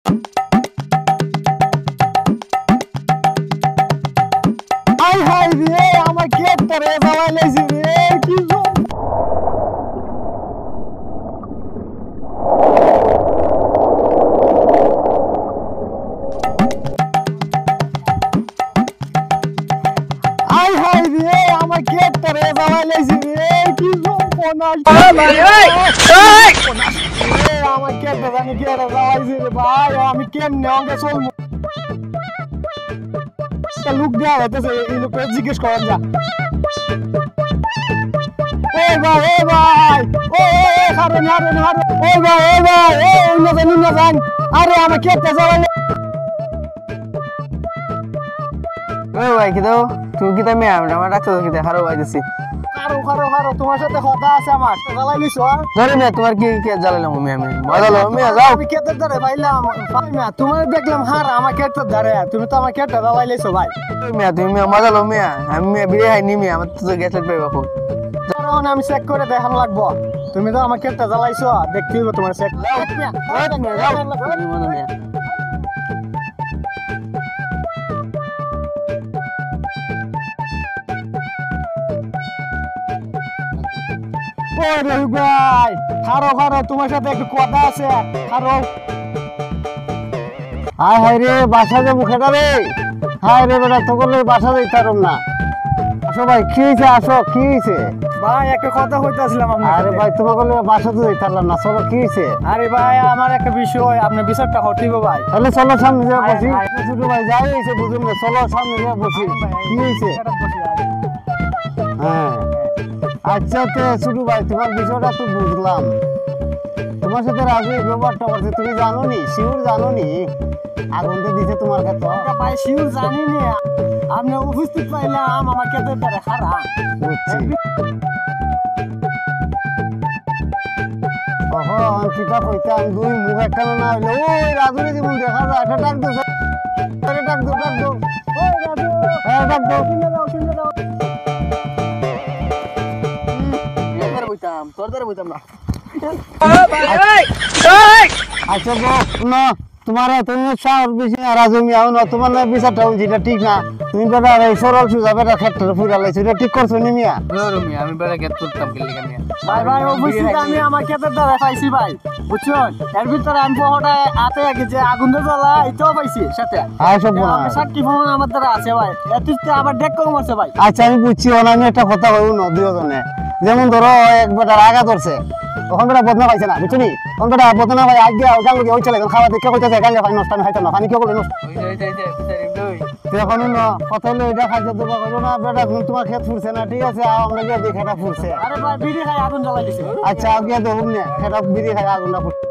high high রে আমার ক্ষেতটা রে জ্বালাই লাইছি রে কি হাই হাই রে আমার ক্ষেতটা রে জ্বালাই লাইছি রে কি যন্ত্রণা আমার ক্ষেতটা জানি কি রে জ্বালাইছি রে ভাই আমি কেমনে অঙ্গে চলবো লুক দেওয়া হইতেছে এই লোকের জিজ্ঞেস করেন যা ভাই হারুন হারুন হারুন ভাই অন্য যান আরে আমার ক্ষেতটা জ্বালাইলে ভাই কি দাও তুই কি দামে আমার ডাক্তার কি হারো আইতেছি হারো তোমার সাথে কথা আছে আমার জ্বালাইলিস ধরে না তোমার কি জ্বালাইলাম আমি মজালো যাও আমি ক্ষেতের ধারে পাইলাম তোমার দেখলাম হার আমার ক্ষেতের ধারে তুমি তো আমার ক্ষেতটা জ্বালাইলিস ভাই তুমি মজালো আমি বিয়ে হয় নিমি আমার তো গ্যাস লাইট পাইবা খুব কারণ আমি চেক করে দেখানো লাগবো তুমি তো আমার ক্ষেতটা জ্বালাইছো দেখতে হইব তোমার চেক ভাই খারো তোমার সাথে একটু কথা আছে খারো হাই হাই রে বাসা যে মুখেটা রে হাই রে বেটা তোকে বাসা যাইতে পারম না আসো ভাই কি হয়েছে আসো কি হয়েছে ভাই একটা কথা কইতাছিলাম আপনার আরে ভাই তোমাকে বাসা তো যাইতে পারলাম না চলো কি হয়েছে আরে ভাই আমার একটা বিষয় আপনার বিচারটা হটিব ভাই তাহলে চলো সামনে যা বসি ছোট ভাই যাই হয়েছে বুঝুন না চলো সামনে যা বসি কি হয়েছে হ্যাঁ আচ্ছা তো ছোট ভাই তোমার বিষয়টা তো বুঝলাম তোমার সাথে রাজু ব্যবহারটা করছে তুমি জানো নি শিউর জানো নি আগুনতে দিছে তোমার ক্ষেত্র ভাই শিউর জানি নি আপনি উপস্থিত পাইলাম আমার ক্ষেত্রে তারা খারাপ বুঝছি ওহো আমি কিতা কইতাম দুই মুখ একখানা না হইলে ওই রাজুরে জীবন দেখা যায় একটা ডাক দো ডাক দো ওই রাজু হ্যাঁ ডাক দো শুনে দাও তোর দ্বারা বইতাম না আচ্ছা না তোমার তুমি সাহস বেশি রাজু মিয়াও না তোমার না বিচারটা যেটা ঠিক না তুমি বেটা এই সরল সুজা বেটা ক্ষেত্রে ফুরা লাইছো এটা ঠিক করছো নি মিয়া আমি বেড়া গেট করতাম কি লিখা মিয়া ভাই অবশ্যই আমি আমার ক্ষেতের দ্বারা পাইছি ভাই বুঝছেন এর ভিতরে আমি বড়টা হাতে আগে যে আগুন জ্বালা এটাও পাইছি সাথে আয় সব বড় সাক্ষী প্রমাণ আমার দ্বারা আছে ভাই এততে আবার দেখ কম আছে ভাই আচ্ছা আমি বুঝছি আমি একটা কথা কইব না দুইজনে যেমন ধরো এক বেটার আগা ধরছে তখন বেটা বদনা পাইছে না বুঝলি তখন বেটা বদনা ভাই আগে গাল ওই চলে খাওয়া দেখে কইতেছে গাঙ্গা পানি নষ্ট না খাইতো না পানি কে করে নষ্ট এখন কথা হলো এটা খাইতে দেবো কইলো না বেটা তোমার ক্ষেত ফুরছে না ঠিক আছে আমরা গিয়ে দেখে এটা ফুরছে আরে ভাই বিড়ি খাই আগুন জ্বালাই দিছে আচ্ছা আগে দেখুন না এটা বিড়ি খাই আগুনটা ফুরছে